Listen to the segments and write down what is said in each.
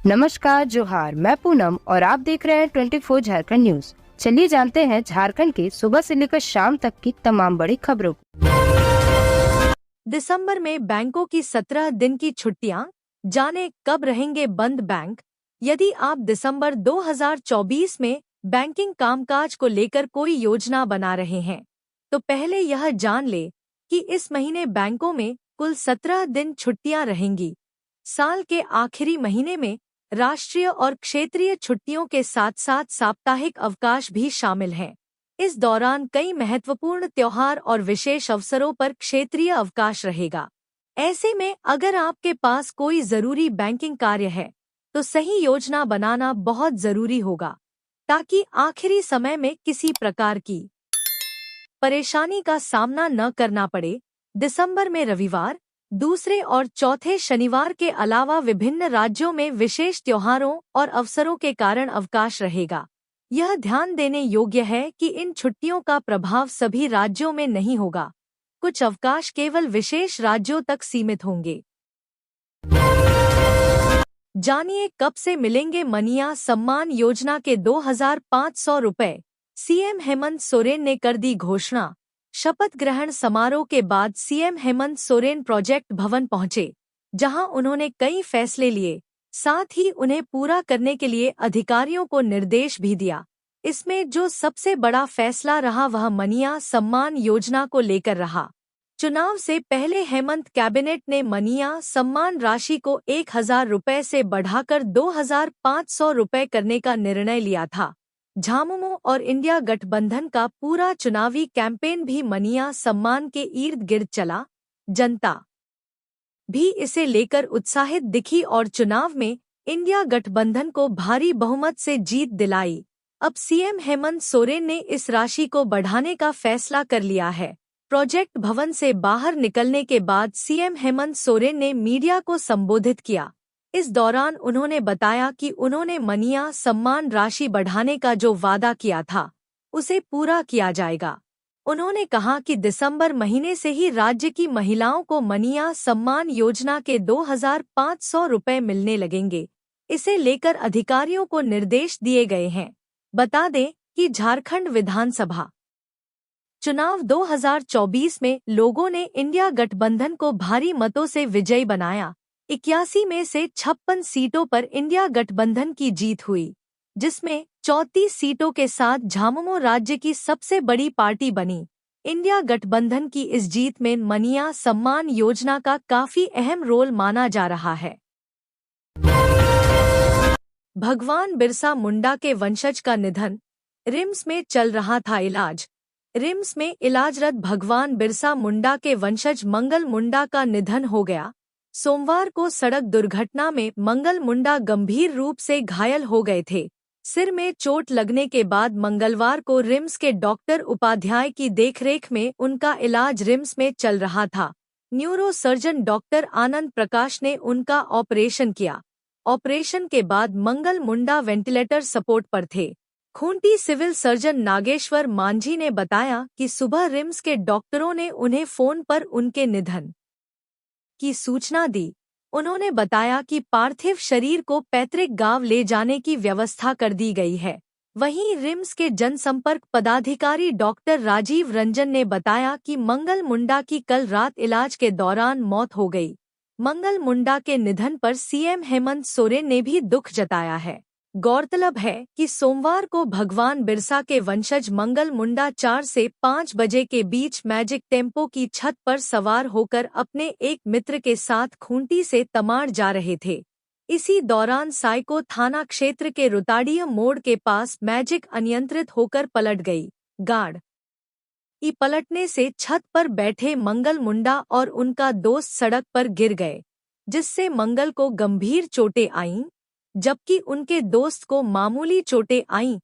नमस्कार, जोहार। मैं पूनम और आप देख रहे हैं 24 झारखंड न्यूज। चलिए जानते हैं झारखंड के सुबह से लेकर शाम तक की तमाम बड़ी खबरों को। दिसंबर में बैंकों की 17 दिन की छुट्टियां, जाने कब रहेंगे बंद बैंक। यदि आप दिसंबर 2024 में बैंकिंग कामकाज को लेकर कोई योजना बना रहे हैं, तो पहले यह जान ले कि इस महीने बैंकों में कुल 17 दिन छुट्टियां रहेंगी। साल के आखिरी महीने में राष्ट्रीय और क्षेत्रीय छुट्टियों के साथ साथ साप्ताहिक अवकाश भी शामिल हैं। इस दौरान कई महत्वपूर्ण त्योहार और विशेष अवसरों पर क्षेत्रीय अवकाश रहेगा। ऐसे में अगर आपके पास कोई जरूरी बैंकिंग कार्य है, तो सही योजना बनाना बहुत जरूरी होगा, ताकि आखिरी समय में किसी प्रकार की परेशानी का सामना न करना पड़े। दिसंबर में रविवार, दूसरे और चौथे शनिवार के अलावा विभिन्न राज्यों में विशेष त्योहारों और अवसरों के कारण अवकाश रहेगा। यह ध्यान देने योग्य है कि इन छुट्टियों का प्रभाव सभी राज्यों में नहीं होगा। कुछ अवकाश केवल विशेष राज्यों तक सीमित होंगे। जानिए कब से मिलेंगे मनिया सम्मान योजना के 2500 रुपए। सीएम हेमंत सोरेन ने कर दी घोषणा। शपथ ग्रहण समारोह के बाद सीएम हेमंत सोरेन प्रोजेक्ट भवन पहुंचे, जहां उन्होंने कई फैसले लिए, साथ ही उन्हें पूरा करने के लिए अधिकारियों को निर्देश भी दिया। इसमें जो सबसे बड़ा फैसला रहा वह मनिया सम्मान योजना को लेकर रहा। चुनाव से पहले हेमंत कैबिनेट ने मनिया सम्मान राशि को 1000 रुपए से बढ़ाकर 2500 रुपए करने का निर्णय लिया था। झामुमो और इंडिया गठबंधन का पूरा चुनावी कैंपेन भी मनिया सम्मान के इर्द गिर्द चला। जनता भी इसे लेकर उत्साहित दिखी और चुनाव में इंडिया गठबंधन को भारी बहुमत से जीत दिलाई। अब सीएम हेमंत सोरेन ने इस राशि को बढ़ाने का फैसला कर लिया है। प्रोजेक्ट भवन से बाहर निकलने के बाद सीएम हेमंत सोरेन ने मीडिया को संबोधित किया। इस दौरान उन्होंने बताया कि उन्होंने मनिया सम्मान राशि बढ़ाने का जो वादा किया था, उसे पूरा किया जाएगा। उन्होंने कहा कि दिसंबर महीने से ही राज्य की महिलाओं को मनिया सम्मान योजना के 2500 रुपए मिलने लगेंगे। इसे लेकर अधिकारियों को निर्देश दिए गए हैं। बता दें कि झारखंड विधानसभा चुनाव 2024 में लोगों ने इंडिया गठबंधन को भारी मतों से विजयी बनाया। 81 में से 56 सीटों पर इंडिया गठबंधन की जीत हुई, जिसमें 34 सीटों के साथ झामुमो राज्य की सबसे बड़ी पार्टी बनी। इंडिया गठबंधन की इस जीत में मनिया सम्मान योजना का काफी अहम रोल माना जा रहा है। भगवान बिरसा मुंडा के वंशज का निधन, रिम्स में चल रहा था इलाज। रिम्स में इलाजरत भगवान बिरसा मुंडा के वंशज मंगल मुंडा का निधन हो गया। सोमवार को सड़क दुर्घटना में मंगल मुंडा गंभीर रूप से घायल हो गए थे। सिर में चोट लगने के बाद मंगलवार को रिम्स के डॉक्टर उपाध्याय की देखरेख में उनका इलाज रिम्स में चल रहा था। Neuro surgeon doctor Anand Prakash ने उनका ऑपरेशन किया। ऑपरेशन के बाद मंगल मुंडा वेंटिलेटर सपोर्ट पर थे। खूंटी सिविल सर्जन नागेश्वर मांझी ने बताया कि सुबह रिम्स के डॉक्टरों ने उन्हें फोन पर उनके निधन की सूचना दी। उन्होंने बताया कि पार्थिव शरीर को पैतृक गांव ले जाने की व्यवस्था कर दी गई है। वहीं रिम्स के जनसंपर्क पदाधिकारी डॉक्टर राजीव रंजन ने बताया कि मंगल मुंडा की कल रात इलाज के दौरान मौत हो गई। मंगल मुंडा के निधन पर सीएम हेमंत सोरेन ने भी दुख जताया है। गौरतलब है कि सोमवार को भगवान बिरसा के वंशज मंगल मुंडा 4 से 5 बजे के बीच मैजिक टेम्पो की छत पर सवार होकर अपने एक मित्र के साथ खूंटी से तमाड़ जा रहे थे। इसी दौरान साइको थाना क्षेत्र के रुताड़िया मोड़ के पास मैजिक अनियंत्रित होकर पलट गई। गार्ड ई पलटने से छत पर बैठे मंगल मुंडा और उनका दोस्त सड़क पर गिर गए, जिससे मंगल को गंभीर चोटें आईं, जबकि उनके दोस्त को मामूली चोटें आईं।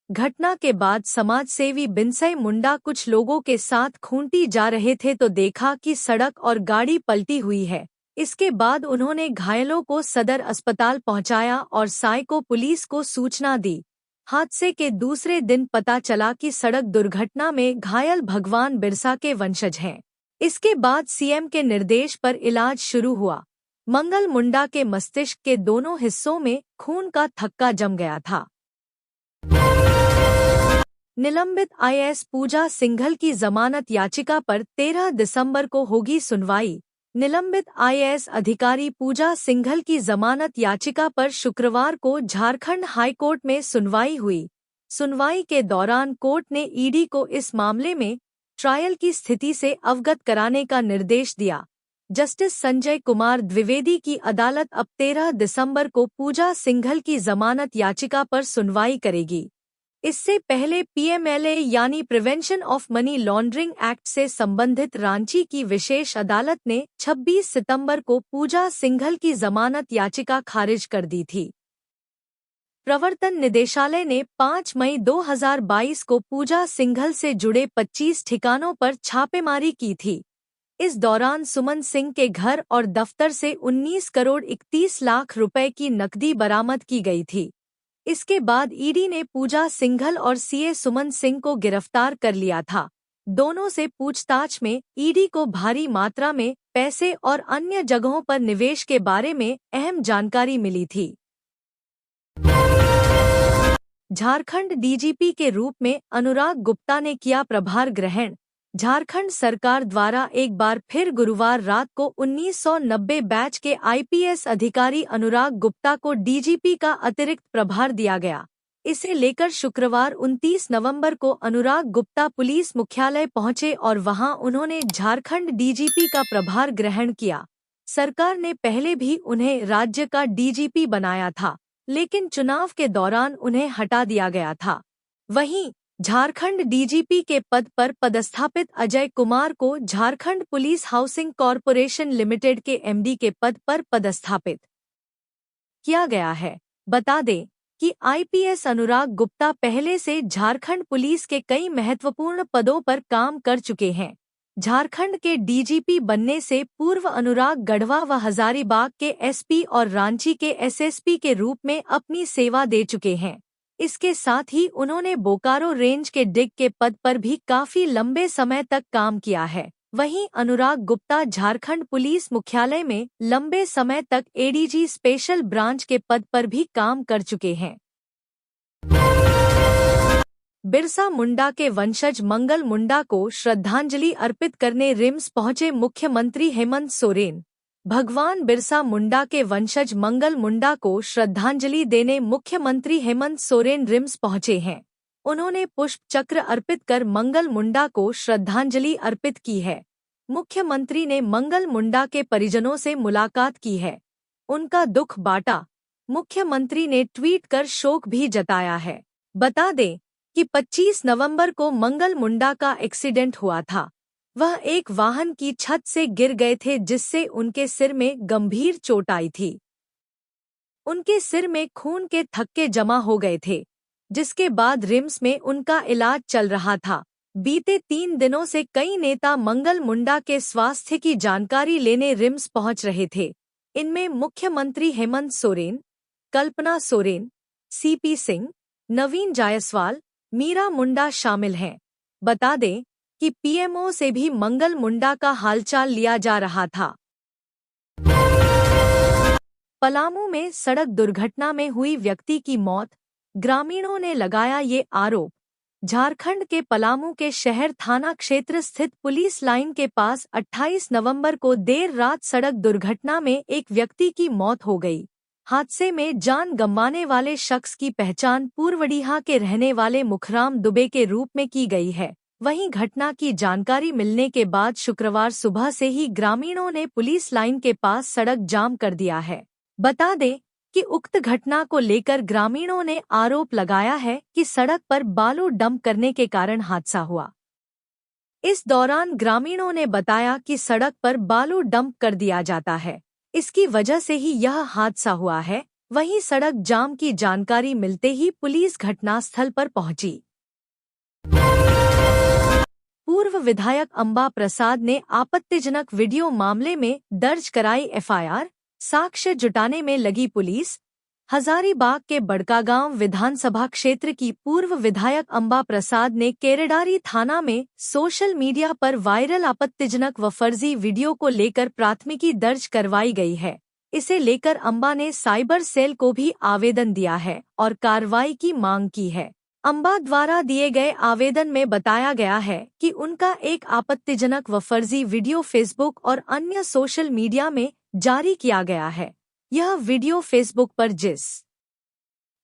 घटना के बाद समाजसेवी बिनसई मुंडा कुछ लोगों के साथ खूंटी जा रहे थे तो देखा कि सड़क और गाड़ी पलटी हुई है। इसके बाद उन्होंने घायलों को सदर अस्पताल पहुंचाया और साइको पुलिस को सूचना दी। हादसे के दूसरे दिन पता चला कि सड़क दुर्घटना में घायल भगवान बिरसा के वंशज हैं। इसके बाद सीएम के निर्देश पर इलाज शुरू हुआ। मंगल मुंडा के मस्तिष्क के दोनों हिस्सों में खून का थक्का जम गया था। निलंबित आईएएस पूजा सिंघल की जमानत याचिका पर 13 दिसंबर को होगी सुनवाई। निलंबित आईएएस अधिकारी पूजा सिंघल की जमानत याचिका पर शुक्रवार को झारखंड हाईकोर्ट में सुनवाई हुई। सुनवाई के दौरान कोर्ट ने ईडी को इस मामले में ट्रायल की स्थिति से अवगत कराने का निर्देश दिया। जस्टिस संजय कुमार द्विवेदी की अदालत अब 13 दिसंबर को पूजा सिंघल की जमानत याचिका पर सुनवाई करेगी। इससे पहले पीएमएलए यानी prevention of money laundering act से संबंधित रांची की विशेष अदालत ने 26 सितंबर को पूजा सिंघल की जमानत याचिका खारिज कर दी थी। प्रवर्तन निदेशालय ने 5 मई 2022 को पूजा सिंघल से जुड़े 25 ठिकानों पर छापेमारी की थी। इस दौरान सुमन सिंह के घर और दफ्तर से 19 करोड़ 31 लाख रुपए की नकदी बरामद की गई थी। इसके बाद ईडी ने पूजा सिंघल और सीए सुमन सिंह को गिरफ्तार कर लिया था। दोनों से पूछताछ में ईडी को भारी मात्रा में पैसे और अन्य जगहों पर निवेश के बारे में अहम जानकारी मिली थी। झारखंड डीजीपी के रूप में अनुराग गुप्ता ने किया प्रभार ग्रहण। झारखंड सरकार द्वारा एक बार फिर गुरुवार रात को 1990 बैच के आईपीएस अधिकारी अनुराग गुप्ता को डीजीपी का अतिरिक्त प्रभार दिया गया। इसे लेकर शुक्रवार 29 नवंबर को अनुराग गुप्ता पुलिस मुख्यालय पहुंचे और वहां उन्होंने झारखंड डीजीपी का प्रभार ग्रहण किया। सरकार ने पहले भी उन्हें राज्य का डीजीपी बनाया था, लेकिन चुनाव के दौरान उन्हें हटा दिया गया था। वहीं झारखंड डीजीपी के पद पर पदस्थापित अजय कुमार को Jharkhand police housing corporation limited के एमडी के पद पर पदस्थापित किया गया है। बता दें कि आईपीएस अनुराग गुप्ता पहले से झारखंड पुलिस के कई महत्वपूर्ण पदों पर काम कर चुके हैं। झारखंड के डीजीपी बनने से पूर्व अनुराग गढ़वा व हजारीबाग के एसपी और रांची के एसएसपी के रूप में अपनी सेवा दे चुके हैं। इसके साथ ही उन्होंने बोकारो रेंज के डिग के पद पर भी काफी लंबे समय तक काम किया है। वहीं अनुराग गुप्ता झारखंड पुलिस मुख्यालय में लंबे समय तक एडीजी स्पेशल ब्रांच के पद पर भी काम कर चुके हैं। बिरसा मुंडा के वंशज मंगल मुंडा को श्रद्धांजलि अर्पित करने रिम्स पहुंचे मुख्यमंत्री हेमंत सोरेन। भगवान बिरसा मुंडा के वंशज मंगल मुंडा को श्रद्धांजलि देने मुख्यमंत्री हेमंत सोरेन रिम्स पहुंचे हैं। उन्होंने पुष्प चक्र अर्पित कर मंगल मुंडा को श्रद्धांजलि अर्पित की है। मुख्यमंत्री ने मंगल मुंडा के परिजनों से मुलाकात की है, उनका दुख बांटा। मुख्यमंत्री ने ट्वीट कर शोक भी जताया है। बता दें कि 25 नवंबर को मंगल मुंडा का एक्सीडेंट हुआ था। वह एक वाहन की छत से गिर गए थे, जिससे उनके सिर में गंभीर चोट आई थी। उनके सिर में खून के थक्के जमा हो गए थे, जिसके बाद रिम्स में उनका इलाज चल रहा था। बीते 3 दिनों से कई नेता मंगल मुंडा के स्वास्थ्य की जानकारी लेने रिम्स पहुंच रहे थे। इनमें मुख्यमंत्री हेमंत सोरेन, कल्पना सोरेन, सीपी सिंह, नवीन जायसवाल, मीरा मुंडा शामिल हैं। बता दें कि पीएमओ से भी मंगल मुंडा का हालचाल लिया जा रहा था। पलामू में सड़क दुर्घटना में हुई व्यक्ति की मौत, ग्रामीणों ने लगाया ये आरोप। झारखंड के पलामू के शहर थाना क्षेत्र स्थित पुलिस लाइन के पास 28 नवंबर को देर रात सड़क दुर्घटना में एक व्यक्ति की मौत हो गई। हादसे में जान गंवाने वाले शख्स की पहचान पूर्वडीहा के रहने वाले मुखराम दुबे के रूप में की गई है। वहीं घटना की जानकारी मिलने के बाद शुक्रवार सुबह से ही ग्रामीणों ने पुलिस लाइन के पास सड़क जाम कर दिया है। बता दें कि उक्त घटना को लेकर ग्रामीणों ने आरोप लगाया है कि सड़क पर बालू डंप करने के कारण हादसा हुआ। इस दौरान ग्रामीणों ने बताया कि सड़क पर बालू डंप कर दिया जाता है, इसकी वजह से ही यह हादसा हुआ है। वहीं सड़क जाम की जानकारी मिलते ही पुलिस घटनास्थल पर पहुंची। पूर्व विधायक अंबा प्रसाद ने आपत्तिजनक वीडियो मामले में दर्ज कराई एफआईआर, साक्ष्य जुटाने में लगी पुलिस। हजारीबाग के बड़कागांव विधानसभा क्षेत्र की पूर्व विधायक अंबा प्रसाद ने केरेडारी थाना में सोशल मीडिया पर वायरल आपत्तिजनक व फर्जी वीडियो को लेकर प्राथमिकी दर्ज करवाई गई है। इसे लेकर अंबा ने साइबर सेल को भी आवेदन दिया है और कार्रवाई की मांग की है। अंबा द्वारा दिए गए आवेदन में बताया गया है कि उनका एक आपत्तिजनक व फर्जी वीडियो फेसबुक और अन्य सोशल मीडिया में जारी किया गया है। यह वीडियो फेसबुक पर जिस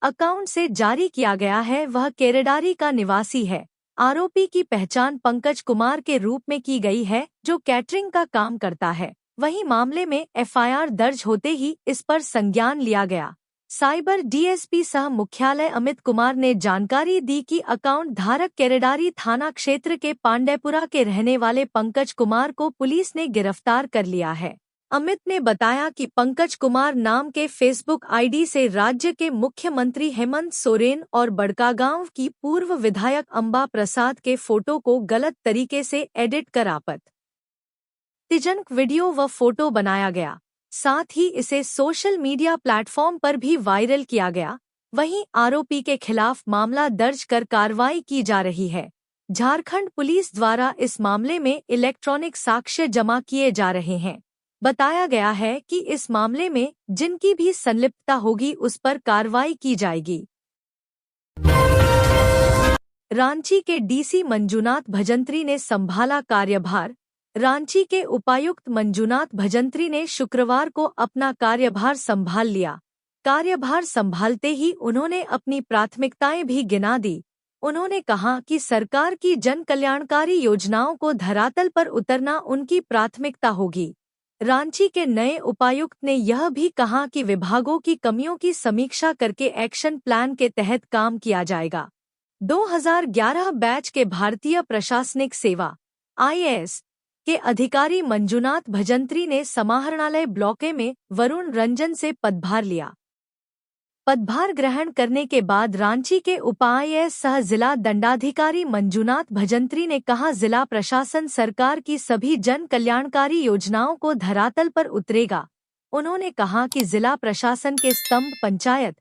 अकाउंट से जारी किया गया है वह केरेडारी का निवासी है। आरोपी की पहचान पंकज कुमार के रूप में की गई है, जो कैटरिंग का काम करता है। वहीं मामले में एफआईआर दर्ज होते ही इस पर संज्ञान लिया गया। साइबर डीएसपी सह मुख्यालय अमित कुमार ने जानकारी दी कि अकाउंट धारक केरेडारी थाना क्षेत्र के पांडेपुरा के रहने वाले पंकज कुमार को पुलिस ने गिरफ्तार कर लिया है। अमित ने बताया कि पंकज कुमार नाम के फेसबुक आईडी से राज्य के मुख्यमंत्री हेमंत सोरेन और बड़कागांव की पूर्व विधायक अंबा प्रसाद के फोटो को गलत तरीके से एडिट कर आपत्तिजनक वीडियो व फोटो बनाया गया। साथ ही इसे सोशल मीडिया प्लेटफॉर्म पर भी वायरल किया गया। वहीं आरोपी के खिलाफ मामला दर्ज कर कार्रवाई की जा रही है। झारखंड पुलिस द्वारा इस मामले में इलेक्ट्रॉनिक साक्ष्य जमा किए जा रहे हैं। बताया गया है कि इस मामले में जिनकी भी संलिप्तता होगी उस पर कार्रवाई की जाएगी। रांची के डीसी मंजूनाथ भजंत्री ने संभाला कार्यभार। रांची के उपायुक्त मंजूनाथ भजंत्री ने शुक्रवार को अपना कार्यभार संभाल लिया। कार्यभार संभालते ही उन्होंने अपनी प्राथमिकताएं भी गिना दी। उन्होंने कहा कि सरकार की जन कल्याणकारी योजनाओं को धरातल पर उतरना उनकी प्राथमिकता होगी। रांची के नए उपायुक्त ने यह भी कहा कि विभागों की कमियों की समीक्षा करके एक्शन प्लान के तहत काम किया जाएगा। 2011 बैच के भारतीय प्रशासनिक सेवा (IAS) के अधिकारी मंजूनाथ भजंत्री ने समाहरणालय ब्लॉके में वरुण रंजन से पदभार लिया। पदभार ग्रहण करने के बाद रांची के उप-IAS सह जिला दंडाधिकारी मंजूनाथ भजंत्री ने कहा, जिला प्रशासन सरकार की सभी जन कल्याणकारी योजनाओं को धरातल पर उतरेगा। उन्होंने कहा कि जिला प्रशासन के स्तंभ पंचायत,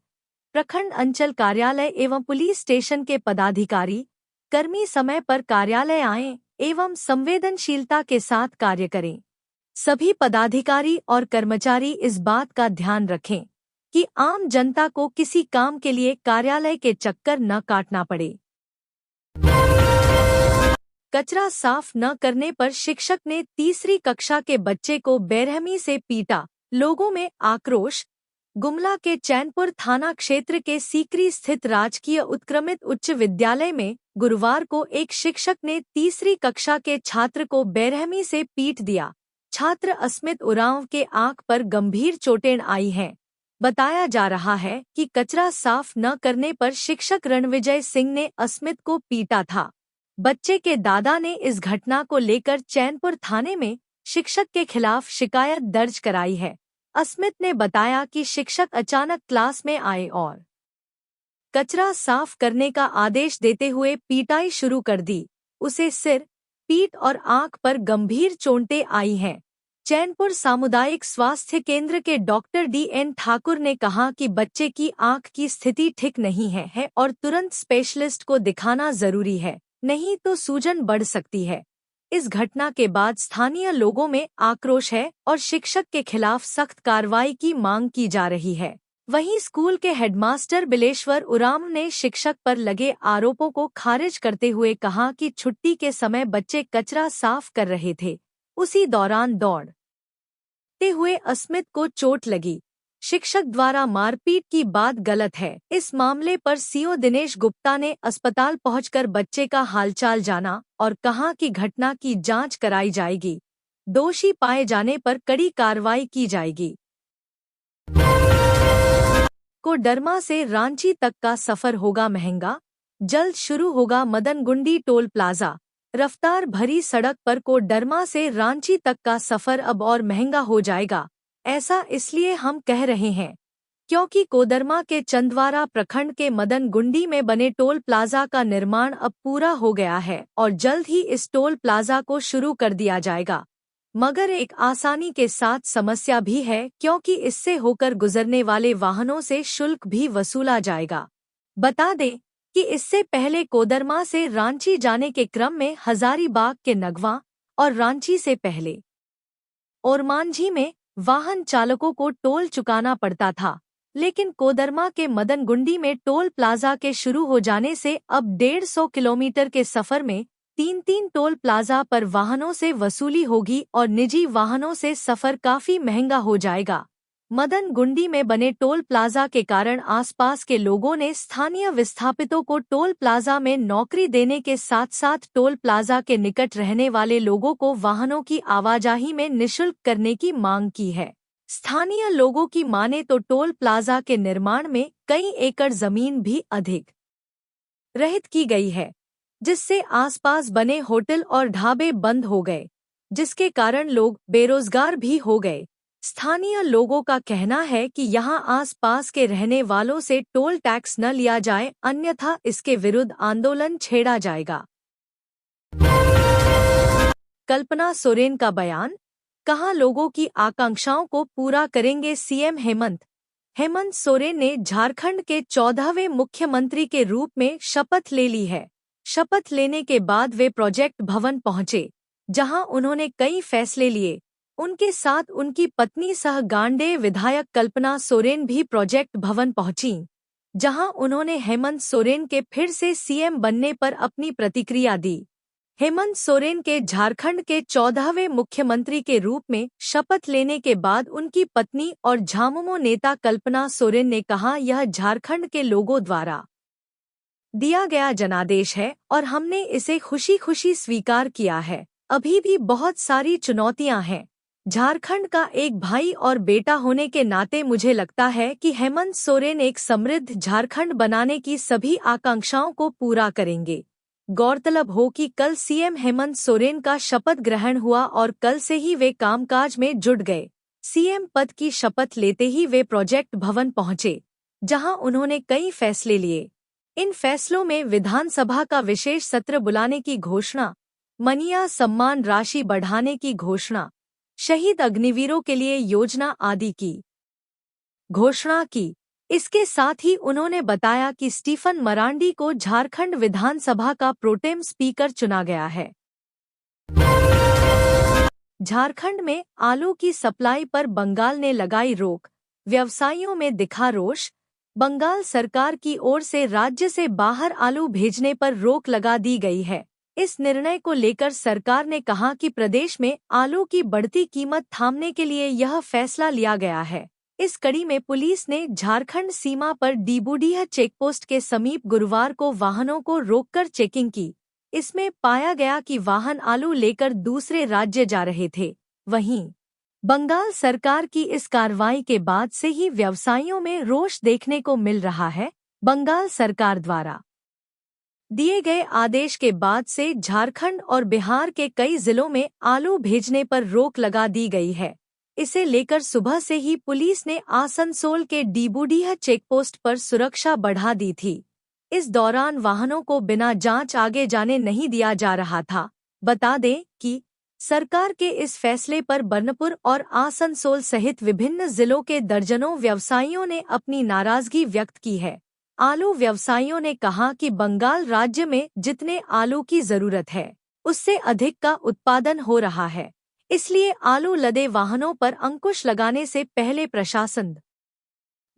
प्रखंड अंचल कार्यालय एवं पुलिस स्टेशन के पदाधिकारी कर्मी समय पर कार्यालय आएं एवं संवेदनशीलता के साथ कार्य करें। सभी पदाधिकारी और कर्मचारी इस बात का ध्यान रखें कि आम जनता को किसी काम के लिए कार्यालय के चक्कर न काटना पड़े। कचरा साफ न करने पर शिक्षक ने तीसरी कक्षा के बच्चे को बेरहमी से पीटा, लोगों में आक्रोश। गुमला के चैनपुर थाना क्षेत्र के सीकरी स्थित राजकीय उत्क्रमित उच्च विद्यालय में गुरुवार को एक शिक्षक ने तीसरी कक्षा के छात्र को बेरहमी से पीट दिया। छात्र अस्मित उरांव के आंख पर गंभीर चोटें आई हैं। बताया जा रहा है कि कचरा साफ न करने पर शिक्षक रणविजय सिंह ने अस्मित को पीटा था। बच्चे के दादा ने इस घटना को लेकर चैनपुर थाने में शिक्षक के खिलाफ शिकायत दर्ज कराई है। अस्मित ने बताया कि शिक्षक अचानक क्लास में आए और कचरा साफ करने का आदेश देते हुए पीटाई शुरू कर दी। उसे सिर, पीठ और आंख पर गंभीर चोटें आई हैं। चैनपुर सामुदायिक स्वास्थ्य केंद्र के डॉक्टर DN ठाकुर ने कहा कि बच्चे की आंख की स्थिति ठीक नहीं है और तुरंत स्पेशलिस्ट को दिखाना जरूरी है, नहीं तो सूजन बढ़ सकती है। इस घटना के बाद स्थानीय लोगों में आक्रोश है और शिक्षक के खिलाफ सख्त कार्रवाई की मांग की जा रही है। वहीं स्कूल के हेडमास्टर बिलेश्वर उराम ने शिक्षक पर लगे आरोपों को खारिज करते हुए कहा कि छुट्टी के समय बच्चे कचरा साफ कर रहे थे, उसी दौरान दौड़ते हुए अस्मित को चोट लगी। शिक्षक द्वारा मारपीट की बात गलत है। इस मामले पर CO दिनेश गुप्ता ने अस्पताल पहुंचकर बच्चे का हालचाल जाना और कहा कि घटना की जांच कराई जाएगी। दोषी पाए जाने पर कड़ी कार्रवाई की जाएगी। कोडरमा से रांची तक का सफर होगा महंगा, जल्द शुरू होगा मदनगुंडी टोल प्लाजा। रफ्तार भरी सड़क पर कोडरमा से रांची तक का सफर अब और महंगा हो जाएगा। ऐसा इसलिए हम कह रहे हैं क्योंकि कोडरमा के चंदवारा प्रखंड के मदनगुंडी में बने टोल प्लाजा का निर्माण अब पूरा हो गया है और जल्द ही इस टोल प्लाजा को शुरू कर दिया जाएगा। मगर एक आसानी के साथ समस्या भी है क्योंकि इससे होकर गुजरने वाले वाहनों से शुल्क भी वसूला जाएगा। बता दें कि इससे पहले कोडरमा से रांची जाने के क्रम में हजारीबाग के नगवा और रांची से पहले ओरमांझी में वाहन चालकों को टोल चुकाना पड़ता था, लेकिन कोदरमा के मदनगुंडी में टोल प्लाजा के शुरू हो जाने से अब 150 किलोमीटर के सफर में 3 टोल प्लाजा पर वाहनों से वसूली होगी और निजी वाहनों से सफर काफी महंगा हो जाएगा। मदनगुंडी में बने टोल प्लाजा के कारण आसपास के लोगों ने स्थानीय विस्थापितों को टोल प्लाजा में नौकरी देने के साथ साथ टोल प्लाजा के निकट रहने वाले लोगों को वाहनों की आवाजाही में निःशुल्क करने की मांग की है। स्थानीय लोगों की माने तो टोल प्लाजा के निर्माण में कई एकड़ जमीन भी अधिक रहित की गई है, जिससे आसपास बने होटल और ढाबे बंद हो गए, जिसके कारण लोग बेरोजगार भी हो गए। स्थानीय लोगों का कहना है कि यहां आसपास के रहने वालों से टोल टैक्स न लिया जाए, अन्यथा इसके विरुद्ध आंदोलन छेड़ा जाएगा। कल्पना सोरेन का बयान, कहा लोगों की आकांक्षाओं को पूरा करेंगे सीएम हेमंत। हेमंत सोरेन ने झारखंड के 14वें मुख्यमंत्री के रूप में शपथ ले ली है। शपथ लेने के बाद वे प्रोजेक्ट भवन पहुंचे, जहां उन्होंने कई फैसले लिए। उनके साथ उनकी पत्नी सह गांडेय विधायक कल्पना सोरेन भी प्रोजेक्ट भवन पहुंची, जहां उन्होंने हेमंत सोरेन के फिर से सीएम बनने पर अपनी प्रतिक्रिया दी। हेमंत सोरेन के झारखंड के 14वें मुख्यमंत्री के रूप में शपथ लेने के बाद उनकी पत्नी और झामुमो नेता कल्पना सोरेन ने कहा, यह झारखंड के लोगों द्वारा दिया गया जनादेश है और हमने इसे खुशी खुशी स्वीकार किया है। अभी भी बहुत सारी चुनौतियां हैं। झारखंड का एक भाई और बेटा होने के नाते मुझे लगता है कि हेमंत सोरेन एक समृद्ध झारखंड बनाने की सभी आकांक्षाओं को पूरा करेंगे। गौरतलब हो कि कल सीएम हेमंत सोरेन का शपथ ग्रहण हुआ और कल से ही वे कामकाज में जुट गए। सीएम पद की शपथ लेते ही वे प्रोजेक्ट भवन पहुंचे, जहां उन्होंने कई फैसले लिए। इन फैसलों में विधानसभा का विशेष सत्र बुलाने की घोषणा, मनिया सम्मान राशि बढ़ाने की घोषणा, शहीद अग्निवीरों के लिए योजना आदि की घोषणा की। इसके साथ ही उन्होंने बताया कि स्टीफन मरांडी को झारखंड विधानसभा का प्रोटेम स्पीकर चुना गया है। झारखंड में आलू की सप्लाई पर बंगाल ने लगाई रोक, व्यवसायियों में दिखा रोष। बंगाल सरकार की ओर से राज्य से बाहर आलू भेजने पर रोक लगा दी गई है। इस निर्णय को लेकर सरकार ने कहा कि प्रदेश में आलू की बढ़ती कीमत थामने के लिए यह फैसला लिया गया है। इस कड़ी में पुलिस ने झारखंड सीमा पर डीबूडीह चेकपोस्ट के समीप गुरुवार को वाहनों को रोककर चेकिंग की। इसमें पाया गया कि वाहन आलू लेकर दूसरे राज्य जा रहे थे। वहीं बंगाल सरकार की इस कार्रवाई के बाद से ही व्यवसायियों में रोष देखने को मिल रहा है। बंगाल सरकार द्वारा दिए गए आदेश के बाद से झारखंड और बिहार के कई जिलों में आलू भेजने पर रोक लगा दी गई है। इसे लेकर सुबह से ही पुलिस ने आसनसोल के डीबूडीह चेकपोस्ट पर सुरक्षा बढ़ा दी थी। इस दौरान वाहनों को बिना जांच आगे जाने नहीं दिया जा रहा था। बता दें कि सरकार के इस फैसले पर बर्नपुर और आसनसोल सहित विभिन्न जिलों के दर्जनों व्यवसायियों ने अपनी नाराजगी व्यक्त की है। आलू व्यवसायियों ने कहा कि बंगाल राज्य में जितने आलू की जरूरत है, उससे अधिक का उत्पादन हो रहा है। इसलिए आलू लदे वाहनों पर अंकुश लगाने से पहले प्रशासन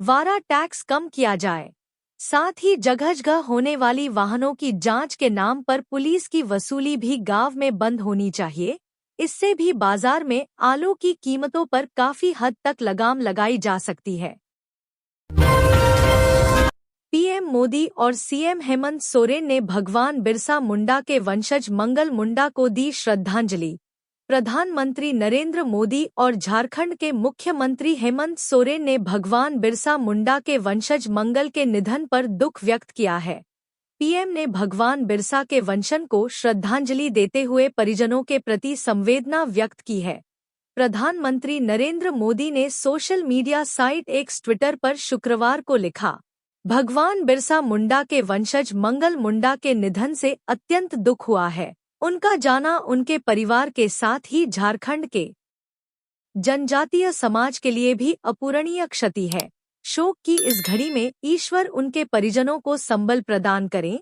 द्वारा टैक्स कम किया जाए। साथ ही जगह जगह होने वाली वाहनों की जांच के नाम पर पुलिस की वसूली भी गांव में बंद होनी चाहिए। इससे भी बाजार में आलू की कीमतों पर काफी हद तक लगाम लगाई जा सकती है। पीएम मोदी और सीएम हेमंत सोरेन ने भगवान बिरसा मुंडा के वंशज मंगल मुंडा को दी श्रद्धांजलि। प्रधानमंत्री नरेंद्र मोदी और झारखंड के मुख्यमंत्री हेमंत सोरेन ने भगवान बिरसा मुंडा के वंशज मंगल के निधन पर दुख व्यक्त किया है। पीएम ने भगवान बिरसा के वंशज को श्रद्धांजलि देते हुए परिजनों के प्रति संवेदना व्यक्त की है। प्रधानमंत्री नरेंद्र मोदी ने social media site x Twitter पर शुक्रवार को लिखा, भगवान बिरसा मुंडा के वंशज मंगल मुंडा के निधन से अत्यंत दुख हुआ है। उनका जाना उनके परिवार के साथ ही झारखंड के जनजातीय समाज के लिए भी अपूरणीय क्षति है। शोक की इस घड़ी में ईश्वर उनके परिजनों को संबल प्रदान करें।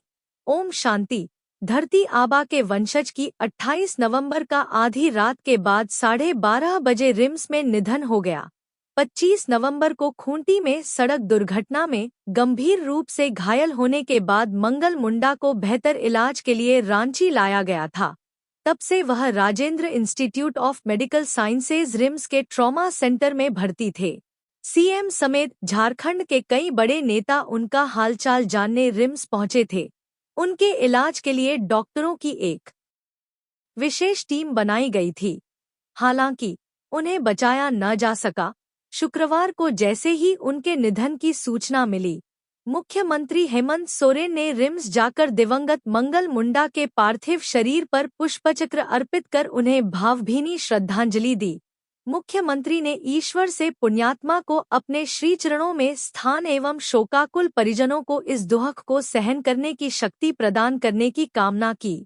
ओम शांति। धरती आबा के वंशज की 28 नवंबर का आधी रात के बाद 12:30 बजे रिम्स में निधन हो गया। 25 नवंबर को खूंटी में सड़क दुर्घटना में गंभीर रूप से घायल होने के बाद मंगल मुंडा को बेहतर इलाज के लिए रांची लाया गया था। तब से वह Rajendra institute of medical sciences RIMS के ट्रॉमा सेंटर में भर्ती थे। सीएम समेत झारखंड के कई बड़े नेता उनका हालचाल जानने रिम्स पहुंचे थे। उनके इलाज के लिए डॉक्टरों की एक विशेष टीम बनाई गई थी। हालांकि उन्हें बचाया न जा सका। शुक्रवार को जैसे ही उनके निधन की सूचना मिली, मुख्यमंत्री हेमंत सोरेन ने रिम्स जाकर दिवंगत मंगल मुंडा के पार्थिव शरीर पर पुष्पचक्र अर्पित कर उन्हें भावभीनी श्रद्धांजलि दी। मुख्यमंत्री ने ईश्वर से पुण्यात्मा को अपने श्रीचरणों में स्थान एवं शोकाकुल परिजनों को इस दुख को सहन करने की शक्ति प्रदान करने की कामना की।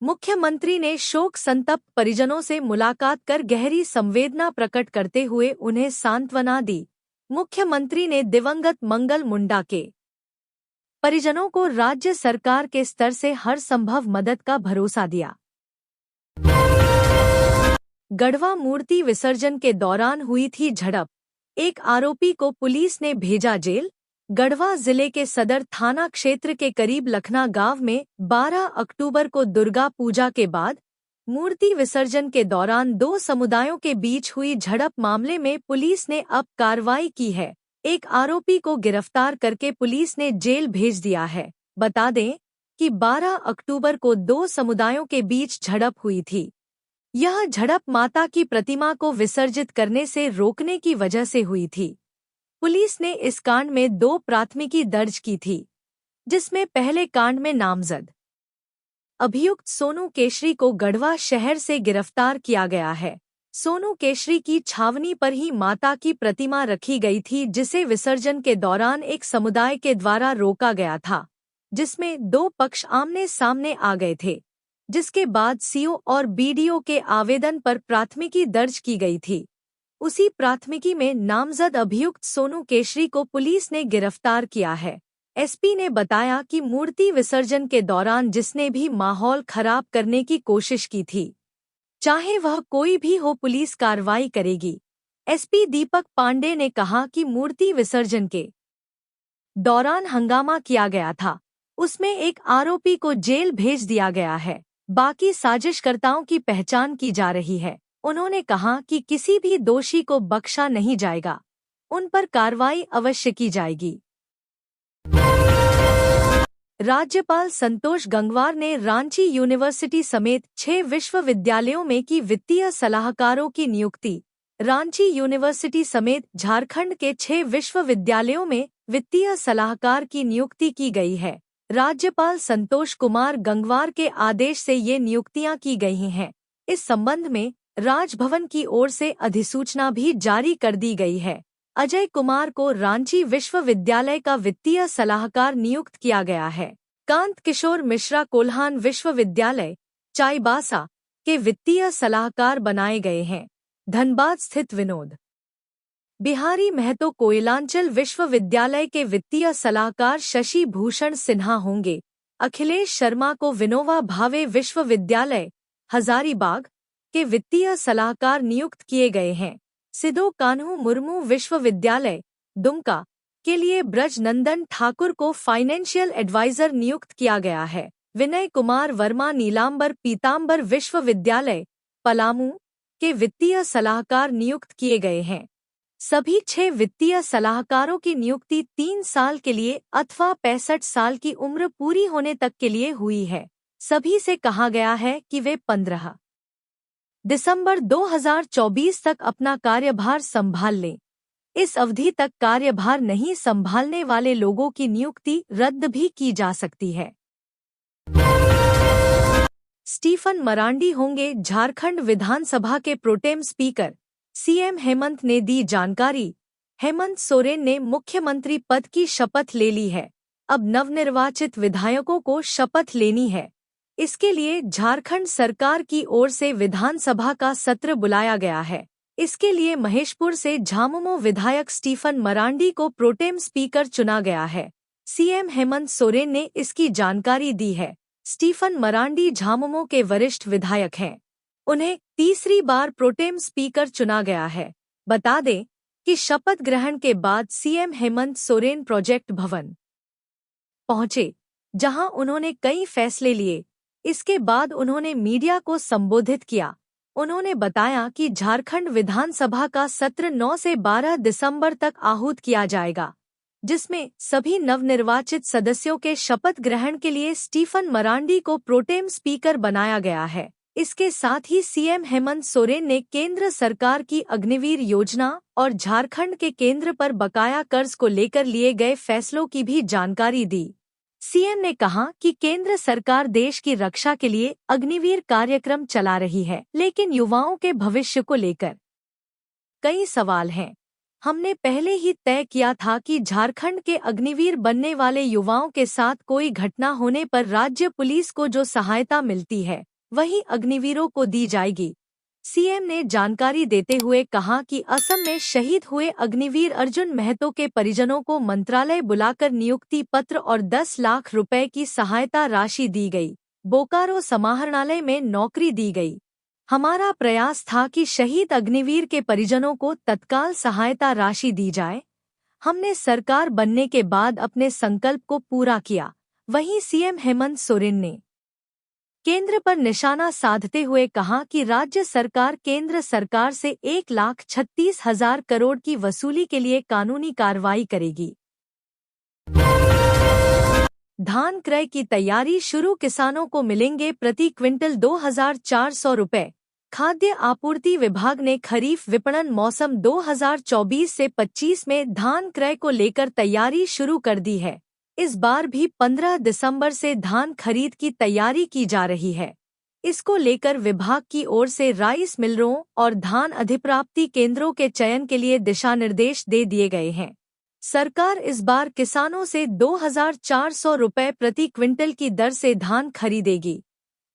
मुख्यमंत्री ने शोक संतप्त परिजनों से मुलाकात कर गहरी संवेदना प्रकट करते हुए उन्हें सांत्वना दी। मुख्यमंत्री ने दिवंगत मंगल मुंडा के परिजनों को राज्य सरकार के स्तर से हर संभव मदद का भरोसा दिया। गढ़वा मूर्ति विसर्जन के दौरान हुई थी झड़प, एक आरोपी को पुलिस ने भेजा जेल। गढ़वा जिले के सदर थाना क्षेत्र के करीब लखना गांव में 12 अक्टूबर को दुर्गा पूजा के बाद मूर्ति विसर्जन के दौरान दो समुदायों के बीच हुई झड़प मामले में पुलिस ने अब कार्रवाई की है। एक आरोपी को गिरफ्तार करके पुलिस ने जेल भेज दिया है। बता दें कि 12 अक्टूबर को दो समुदायों के बीच झड़प हुई थी। यह झड़प माता की प्रतिमा को विसर्जित करने से रोकने की वजह से हुई थी। पुलिस ने इस कांड में 2 प्राथमिकी दर्ज की थी, जिसमें पहले कांड में नामजद अभियुक्त सोनू केशरी को गढ़वा शहर से गिरफ्तार किया गया है। सोनू केशरी की छावनी पर ही माता की प्रतिमा रखी गई थी, जिसे विसर्जन के दौरान एक समुदाय के द्वारा रोका गया था, जिसमें 2 पक्ष आमने सामने आ गए थे, जिसके बाद सीओ और बीडीओ के आवेदन पर प्राथमिकी दर्ज की गई थी। उसी प्राथमिकी में नामजद अभियुक्त सोनू केशरी को पुलिस ने गिरफ्तार किया है। एसपी ने बताया कि मूर्ति विसर्जन के दौरान जिसने भी माहौल खराब करने की कोशिश की थी, चाहे वह कोई भी हो, पुलिस कार्रवाई करेगी। एसपी दीपक पांडे ने कहा कि मूर्ति विसर्जन के दौरान हंगामा किया गया था, उसमें एक आरोपी को जेल भेज दिया गया है। बाकी साजिशकर्ताओं की पहचान की जा रही है। उन्होंने कहा कि किसी भी दोषी को बख्शा नहीं जाएगा, उन पर कार्रवाई अवश्य की जाएगी। राज्यपाल संतोष गंगवार ने रांची यूनिवर्सिटी समेत 6 विश्वविद्यालयों में की वित्तीय सलाहकारों की नियुक्ति। रांची यूनिवर्सिटी समेत झारखंड के 6 विश्वविद्यालयों में वित्तीय सलाहकार की नियुक्ति की गई है। राज्यपाल संतोष कुमार गंगवार के आदेश से ये नियुक्तियां की गई हैं। इस संबंध में राजभवन की ओर से अधिसूचना भी जारी कर दी गई है। अजय कुमार को रांची विश्वविद्यालय का वित्तीय सलाहकार नियुक्त किया गया है। कांत किशोर मिश्रा कोल्हान विश्वविद्यालय चाईबासा के वित्तीय सलाहकार बनाए गए हैं। धनबाद स्थित विनोद बिहारी महतो कोयलांचल विश्वविद्यालय के वित्तीय सलाहकार शशि भूषण सिन्हा होंगे। अखिलेश शर्मा को विनोबा भावे विश्वविद्यालय हजारीबाग के वित्तीय सलाहकार नियुक्त किए गए हैं। सिदो कान्हू मुर्मू विश्वविद्यालय दुमका के लिए ब्रज नंदन ठाकुर को फाइनेंशियल एडवाइजर नियुक्त किया गया है। विनय कुमार वर्मा नीलांबर पीतांबर विश्वविद्यालय पलामू के वित्तीय सलाहकार नियुक्त किए गए हैं। सभी 6 वित्तीय सलाहकारों की नियुक्ति 3 साल के लिए अथवा 65 साल की उम्र पूरी होने तक के लिए हुई है। सभी से कहा गया है कि वे 15 दिसंबर 2024 तक अपना कार्यभार संभाल लें। इस अवधि तक कार्यभार नहीं संभालने वाले लोगों की नियुक्ति रद्द भी की जा सकती है। स्टीफन मरांडी होंगे झारखंड विधानसभा के प्रोटेम स्पीकर। सीएम हेमंत ने दी जानकारी। हेमंत सोरेन ने मुख्यमंत्री पद की शपथ ले ली है। अब नवनिर्वाचित विधायकों को शपथ लेनी है। इसके लिए झारखंड सरकार की ओर से विधानसभा का सत्र बुलाया गया है। इसके लिए महेशपुर से झामुमो विधायक स्टीफन मरांडी को प्रोटेम स्पीकर चुना गया है। सीएम हेमंत सोरेन ने इसकी जानकारी दी है। स्टीफन मरांडी झामुमो के वरिष्ठ विधायक हैं। उन्हें तीसरी बार प्रोटेम स्पीकर चुना गया है। बता दें कि शपथ ग्रहण के बाद सीएम हेमंत सोरेन प्रोजेक्ट भवन पहुंचे, जहां उन्होंने कई फैसले लिए। इसके बाद उन्होंने मीडिया को संबोधित किया। उन्होंने बताया कि झारखंड विधानसभा का सत्र 9 से 12 दिसंबर तक आहूत किया जाएगा, जिसमें सभी नवनिर्वाचित सदस्यों के शपथ ग्रहण के लिए स्टीफन मरांडी को प्रोटेम स्पीकर बनाया गया है। इसके साथ ही सीएम हेमंत सोरेन ने केंद्र सरकार की अग्निवीर योजना और झारखंड के केंद्र पर बकाया कर्ज को लेकर लिए गए फैसलों की भी जानकारी दी। सीएम ने कहा कि केंद्र सरकार देश की रक्षा के लिए अग्निवीर कार्यक्रम चला रही है, लेकिन युवाओं के भविष्य को लेकर कई सवाल हैं। हमने पहले ही तय किया था कि झारखंड के अग्निवीर बनने वाले युवाओं के साथ कोई घटना होने पर राज्य पुलिस को जो सहायता मिलती है वही अग्निवीरों को दी जाएगी। सीएम ने जानकारी देते हुए कहा कि असम में शहीद हुए अग्निवीर अर्जुन महतो के परिजनों को मंत्रालय बुलाकर नियुक्ति पत्र और 10 लाख रुपए की सहायता राशि दी गई। बोकारो समाहरणालय में नौकरी दी गई। हमारा प्रयास था कि शहीद अग्निवीर के परिजनों को तत्काल सहायता राशि दी जाए। हमने सरकार बनने के बाद अपने संकल्प को पूरा किया। वहीं सीएम हेमंत सोरेन ने केंद्र पर निशाना साधते हुए कहा कि राज्य सरकार केंद्र सरकार से 1,36,000 करोड़ की वसूली के लिए कानूनी कार्रवाई करेगी। धान क्रय की तैयारी शुरू, किसानों को मिलेंगे प्रति क्विंटल 2,400 रुपए। खाद्य आपूर्ति विभाग ने खरीफ विपणन मौसम 2024 से 25 में धान क्रय को लेकर तैयारी शुरू कर दी है। इस बार भी 15 दिसंबर से धान खरीद की तैयारी की जा रही है। इसको लेकर विभाग की ओर से राइस मिलरों और धान अधिप्राप्ति केंद्रों के चयन के लिए दिशा निर्देश दे दिए गए हैं। सरकार इस बार किसानों से 2,400 रुपए प्रति क्विंटल की दर से धान खरीदेगी।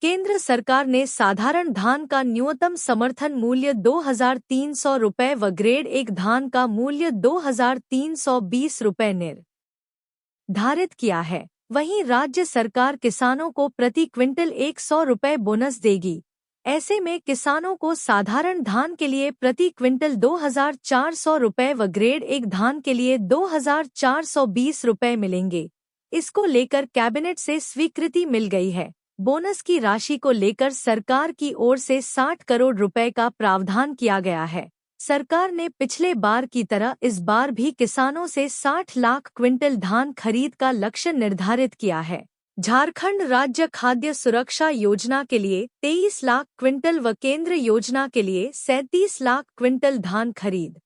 केंद्र सरकार ने साधारण धान का न्यूनतम समर्थन मूल्य 2,300 रुपए व ग्रेड 1 धान का मूल्य 2,320 रुपए निर्धारित किया है। वहीं राज्य सरकार किसानों को प्रति क्विंटल 100 रुपए बोनस देगी। ऐसे में किसानों को साधारण धान के लिए प्रति क्विंटल 2,400 रुपए व ग्रेड 1 धान के लिए 2,420 रुपए मिलेंगे। इसको लेकर कैबिनेट से स्वीकृति मिल गई है। बोनस की राशि को लेकर सरकार की ओर से 60 करोड़ रुपए का प्रावधान किया गया है। सरकार ने पिछले बार की तरह इस बार भी किसानों से 60 लाख क्विंटल धान खरीद का लक्ष्य निर्धारित किया है। झारखंड राज्य खाद्य सुरक्षा योजना के लिए 23 लाख क्विंटल व केंद्र योजना के लिए 37 लाख क्विंटल धान खरीद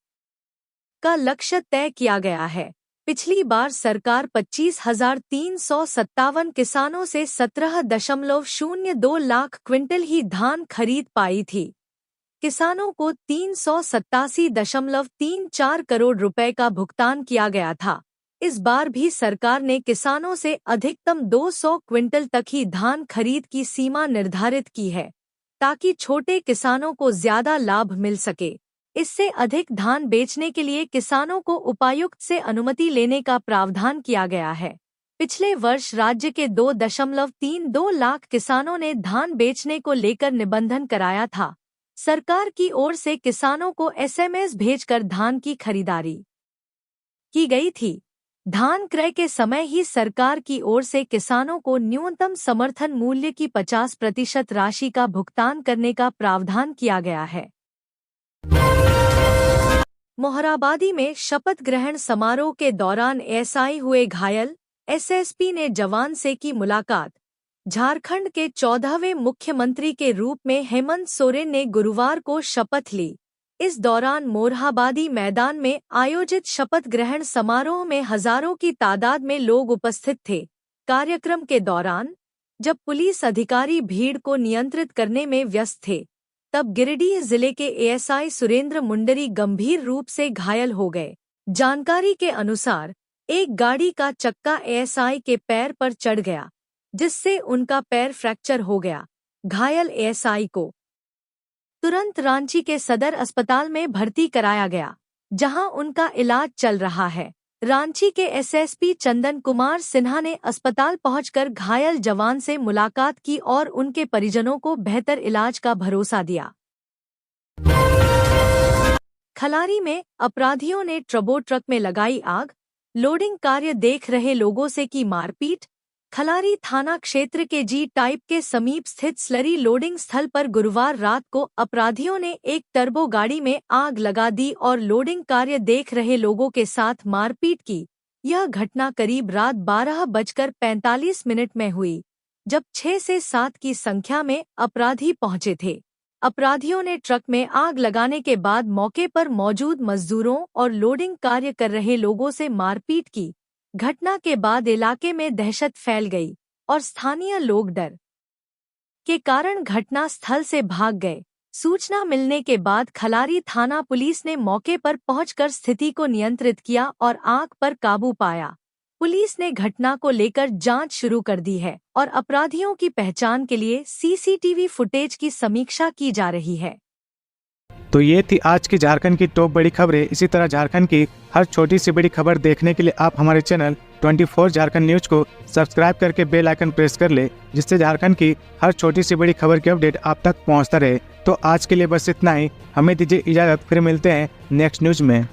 का लक्ष्य तय किया गया है। पिछली बार सरकार 25,357 किसानों से 17.02 लाख क्विंटल ही धान खरीद पाई थी। किसानों को 387.34 करोड़ रुपए का भुगतान किया गया था। इस बार भी सरकार ने किसानों से अधिकतम 200 क्विंटल तक ही धान खरीद की सीमा निर्धारित की है, ताकि छोटे किसानों को ज्यादा लाभ मिल सके। इससे अधिक धान बेचने के लिए किसानों को उपायुक्त से अनुमति लेने का प्रावधान किया गया है। पिछले वर्ष राज्य के 2.32 लाख किसानों ने धान बेचने को लेकर निबंधन कराया था। सरकार की ओर से किसानों को एसएमएस भेजकर धान की खरीदारी की गई थी। धान क्रय के समय ही सरकार की ओर से किसानों को न्यूनतम समर्थन मूल्य की 50% राशि का भुगतान करने का प्रावधान किया गया है। मोहराबादी में शपथ ग्रहण समारोह के दौरान एएसआई हुए घायल, एसएसपी ने जवान से की मुलाकात। झारखंड के 14वें मुख्यमंत्री के रूप में हेमंत सोरेन ने गुरुवार को शपथ ली। इस दौरान मोरहाबादी मैदान में आयोजित शपथ ग्रहण समारोह में हजारों की तादाद में लोग उपस्थित थे। कार्यक्रम के दौरान जब पुलिस अधिकारी भीड़ को नियंत्रित करने में व्यस्त थे, तब गिरिडीह जिले के एएसआई सुरेंद्र मुंडरी गंभीर रूप से घायल हो गए। जानकारी के अनुसार एक गाड़ी का चक्का एएसआई के पैर पर चढ़ गया, जिससे उनका पैर फ्रैक्चर हो गया। घायल एएसआई को तुरंत रांची के सदर अस्पताल में भर्ती कराया गया, जहां उनका इलाज चल रहा है। रांची के एसएसपी चंदन कुमार सिन्हा ने अस्पताल पहुंचकर घायल जवान से मुलाकात की और उनके परिजनों को बेहतर इलाज का भरोसा दिया। खलारी में अपराधियों ने ट्रबो ट्रक में लगाई आग, लोडिंग कार्य देख रहे लोगों से की मारपीट। खलारी थाना क्षेत्र के जी टाइप के समीप स्थित स्लरी लोडिंग स्थल पर गुरुवार रात को अपराधियों ने एक टर्बो गाड़ी में आग लगा दी और लोडिंग कार्य देख रहे लोगों के साथ मारपीट की। यह घटना करीब रात 12:45 में हुई, जब 6 से 7 की संख्या में अपराधी पहुंचे थे। अपराधियों ने ट्रक में आग लगाने के बाद मौके पर मौजूद मजदूरों और लोडिंग कार्य कर रहे लोगों से मारपीट की। घटना के बाद इलाके में दहशत फैल गई और स्थानीय लोग डर के कारण घटना स्थल से भाग गए। सूचना मिलने के बाद खलारी थाना पुलिस ने मौके पर पहुंचकर स्थिति को नियंत्रित किया और आग पर काबू पाया। पुलिस ने घटना को लेकर जांच शुरू कर दी है और अपराधियों की पहचान के लिए सीसीटीवी फुटेज की समीक्षा की जा रही है। तो ये थी आज की झारखंड की टॉप बड़ी खबरें। इसी तरह झारखंड की हर छोटी सी बड़ी खबर देखने के लिए आप हमारे चैनल 24 झारखंड न्यूज को सब्सक्राइब करके बेल आइकन प्रेस कर ले, जिससे झारखंड की हर छोटी सी बड़ी खबर की अपडेट आप तक पहुंचता रहे। तो आज के लिए बस इतना ही, हमें दीजिए इजाजत, फिर मिलते हैं नेक्स्ट न्यूज में।